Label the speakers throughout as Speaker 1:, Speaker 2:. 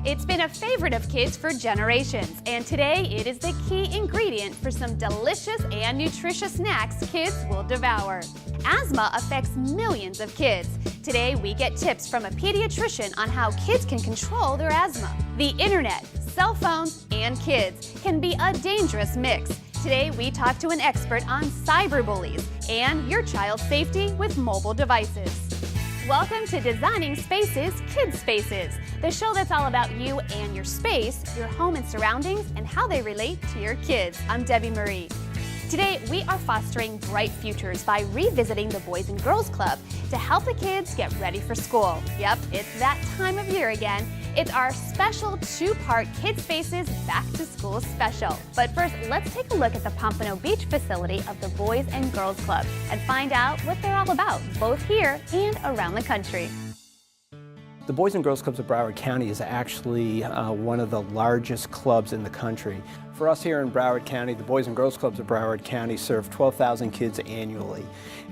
Speaker 1: It's been a favorite of kids for generations, and today it is the key ingredient for some delicious and nutritious snacks kids will devour. Asthma affects millions of kids. Today we get tips from a pediatrician on how kids can control their asthma. The internet, cell phones, and kids can be a dangerous mix. Today we talk to an expert on cyberbullies and your child's safety with mobile devices. Welcome to Designing Spaces, Kids Spaces, the show that's all about you and your space, your home and surroundings, and how they relate to your kids. I'm Debbie Marie. Today, we are fostering bright futures by revisiting the Boys and Girls Club to help the kids get ready for school. Yep, it's that time of year again. It's our special two-part Kids Spaces Back to School special. But first, let's take a look at the Pompano Beach facility of the Boys and Girls Club and find out what they're all about, both here and around the country.
Speaker 2: The Boys and Girls Clubs of Broward County is actually one of the largest clubs in the country. For us here in Broward County, the Boys and Girls Clubs of Broward County serve 12,000 kids annually,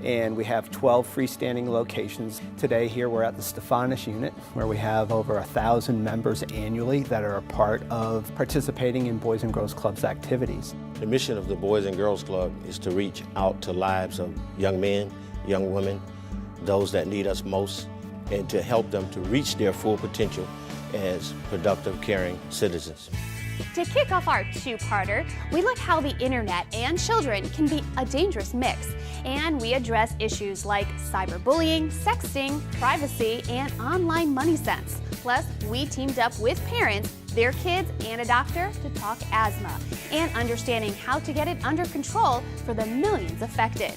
Speaker 2: and we have 12 freestanding locations. Today here we're at the Stephanus unit, where we have over 1,000 members annually that are a part of participating in Boys and Girls Clubs activities.
Speaker 3: The mission of the Boys and Girls Club is to reach out to lives of young men, young women, those that need us most, and to help them to reach their full potential as productive, caring citizens.
Speaker 1: To kick off our two-parter, we look how the internet and children can be a dangerous mix, and we address issues like cyberbullying, sexting, privacy, and online money sense. Plus, we teamed up with parents, their kids, and a doctor to talk asthma and understanding how to get it under control for the millions affected.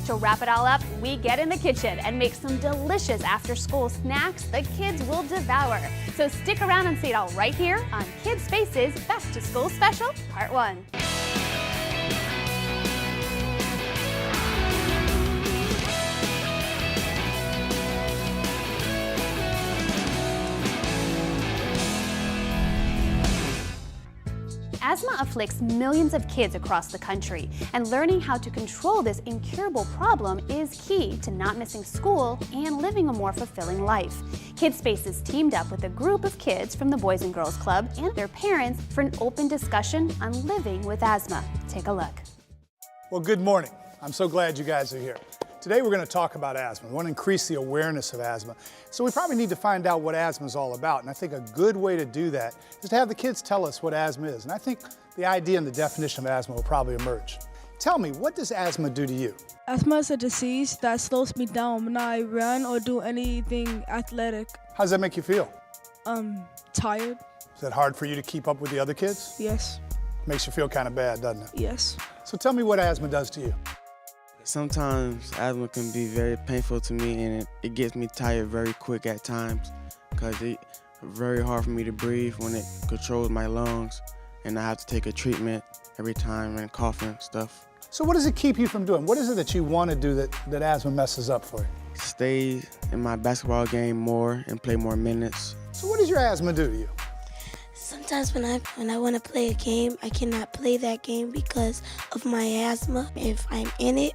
Speaker 1: To wrap it all up, we get in the kitchen and make some delicious after-school snacks the kids will devour. So stick around and see it all right here on Kids Spaces Back to School Special, Part 1. Asthma afflicts millions of kids across the country, and learning how to control this incurable problem is key to not missing school and living a more fulfilling life. Kids Spaces teamed up with a group of kids from the Boys and Girls Club and their parents for an open discussion on living with asthma. Take a look.
Speaker 4: Well, good morning. I'm so glad you guys are here. Today we're going to talk about asthma. We want to increase the awareness of asthma. So we probably need to find out what asthma is all about. And I think a good way to do that is to have the kids tell us what asthma is. And I think the idea and the definition of asthma will probably emerge. Tell me, what does asthma do to you?
Speaker 5: Asthma is a disease that slows me down when I run or do anything athletic.
Speaker 4: How does that make you feel?
Speaker 5: Tired.
Speaker 4: Is it hard for you to keep up with the other kids?
Speaker 5: Yes.
Speaker 4: Makes you feel kind of bad, doesn't it?
Speaker 5: Yes.
Speaker 4: So tell me what asthma does to you.
Speaker 6: Sometimes asthma can be very painful to me, and it gets me tired very quick at times because it's very hard for me to breathe when it controls my lungs, and I have to take a treatment every time and coughing and stuff.
Speaker 4: So what does it keep you from doing? What is it that you want to do that asthma messes up for you?
Speaker 6: Stay in my basketball game more and play more minutes.
Speaker 4: So what does your asthma do to you?
Speaker 7: Sometimes when I want to play a game, I cannot play that game because of my asthma. If I'm in it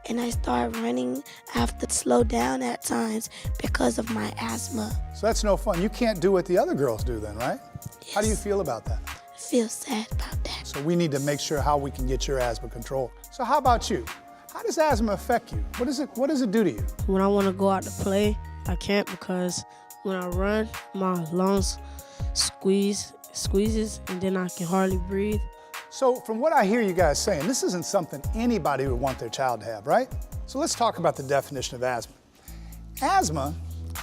Speaker 7: and I start running, I have to slow down at times because of my asthma.
Speaker 4: So that's no fun. You can't do what the other girls do then, right?
Speaker 7: Yes.
Speaker 4: How do you feel about that?
Speaker 7: I feel sad about that.
Speaker 4: So we need to make sure how we can get your asthma controlled. So how about you? How does asthma affect you? What does it do to you?
Speaker 8: When I want to go out to play, I can't because when I run, my lungs squeezes, and then I can hardly breathe.
Speaker 4: So from what I hear you guys saying, this isn't something anybody would want their child to have, right? So let's talk about the definition of asthma. Asthma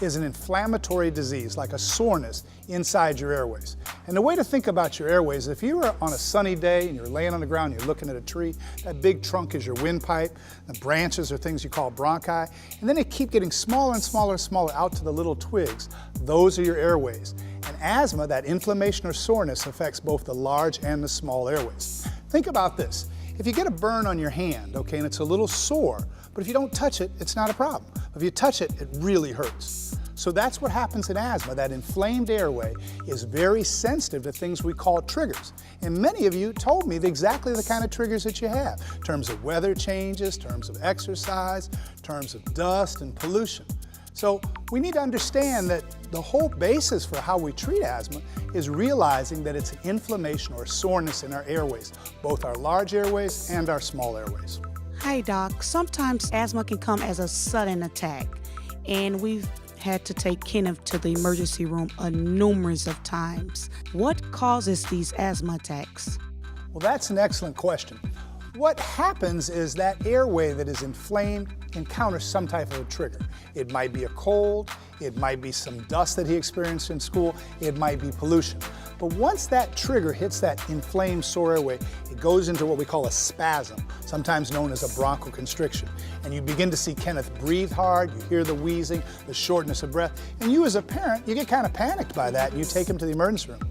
Speaker 4: is an inflammatory disease, like a soreness inside your airways. And the way to think about your airways, if you were on a sunny day and you're laying on the ground, you're looking at a tree, that big trunk is your windpipe, the branches are things you call bronchi, and then they keep getting smaller and smaller and smaller out to the little twigs. Those are your airways. And asthma, that inflammation or soreness, affects both the large and the small airways. Think about this. If you get a burn on your hand, okay, and it's a little sore, but if you don't touch it, it's not a problem. If you touch it, it really hurts. So that's what happens in asthma. That inflamed airway is very sensitive to things we call triggers. And many of you told me exactly the kind of triggers that you have, in terms of weather changes, in terms of exercise, in terms of dust and pollution. So we need to understand that the whole basis for how we treat asthma is realizing that it's an inflammation or soreness in our airways, both our large airways and our small airways.
Speaker 9: Hi, Doc. Sometimes asthma can come as a sudden attack, and we've had to take Kenneth to the emergency room numerous of times. What causes these asthma attacks?
Speaker 4: Well, that's an excellent question. What happens is that airway that is inflamed encounters some type of a trigger. It might be a cold, it might be some dust that he experienced in school, it might be pollution. But once that trigger hits that inflamed sore airway, it goes into what we call a spasm, sometimes known as a bronchoconstriction. And you begin to see Kenneth breathe hard, you hear the wheezing, the shortness of breath, and you as a parent, you get kind of panicked by that and you take him to the emergency room.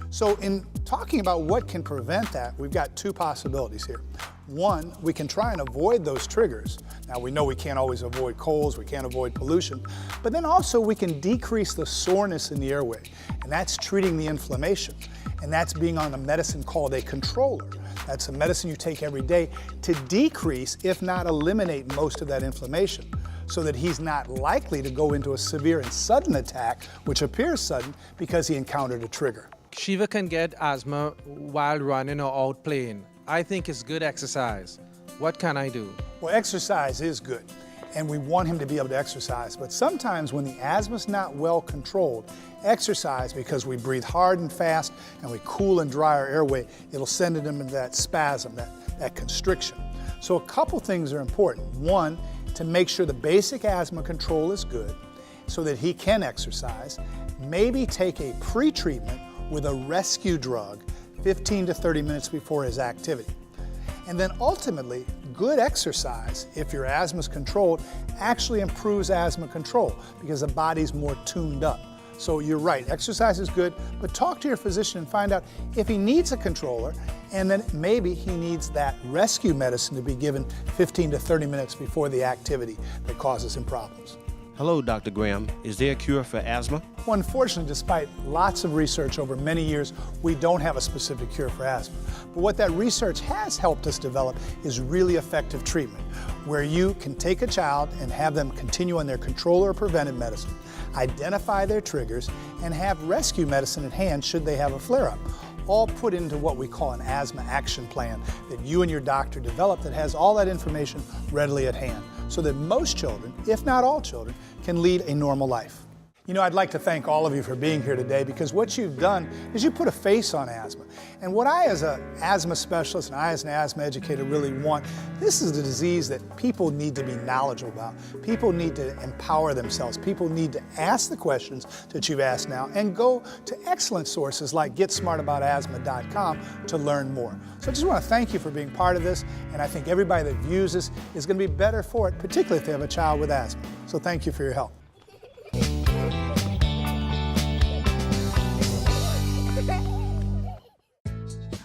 Speaker 4: So in talking about what can prevent that, we've got two possibilities here. One, we can try and avoid those triggers. Now we know we can't always avoid colds, we can't avoid pollution, but then also we can decrease the soreness in the airway, and that's treating the inflammation, and that's being on a medicine called a controller. That's a medicine you take every day to decrease, if not eliminate, most of that inflammation, so that he's not likely to go into a severe and sudden attack, which appears sudden because he encountered a trigger.
Speaker 10: Shiva can get asthma while running or out playing. I think it's good exercise. What can I do?
Speaker 4: Well, exercise is good, and we want him to be able to exercise, but sometimes when the asthma's not well controlled, exercise, because we breathe hard and fast and we cool and dry our airway, it'll send him into that spasm, that constriction. So a couple things are important. One, to make sure the basic asthma control is good so that he can exercise. Maybe take a pre-treatment with a rescue drug 15 to 30 minutes before his activity. And then ultimately, good exercise, if your asthma is controlled, actually improves asthma control because the body's more tuned up. So you're right, exercise is good, but talk to your physician and find out if he needs a controller, and then maybe he needs that rescue medicine to be given 15 to 30 minutes before the activity that causes him problems.
Speaker 3: Hello, Dr. Graham. Is there a cure for asthma?
Speaker 4: Well, unfortunately, despite lots of research over many years, we don't have a specific cure for asthma. But what that research has helped us develop is really effective treatment, where you can take a child and have them continue on their controller or preventive medicine, identify their triggers, and have rescue medicine at hand should they have a flare-up, all put into what we call an asthma action plan that you and your doctor develop that has all that information readily at hand, so that most children, if not all children, can lead a normal life. You know, I'd like to thank all of you for being here today, because what you've done is you put a face on asthma. And what I as an asthma specialist and I as an asthma educator really want, this is the disease that people need to be knowledgeable about. People need to empower themselves. People need to ask the questions that you've asked now and go to excellent sources like GetSmartAboutAsthma.com to learn more. So I just want to thank you for being part of this, and I think everybody that views this is going to be better for it, particularly if they have a child with asthma. So thank you for your help.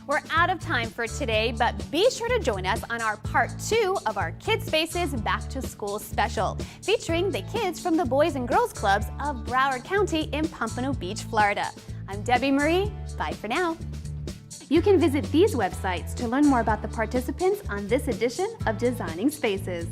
Speaker 1: We're out of time for today, but be sure to join us on our part 2 of our Kids Spaces Back to School special, featuring the kids from the Boys and Girls Clubs of Broward County in Pompano Beach, Florida. I'm Debbie Marie. Bye for now. You can visit these websites to learn more about the participants on this edition of Designing Spaces.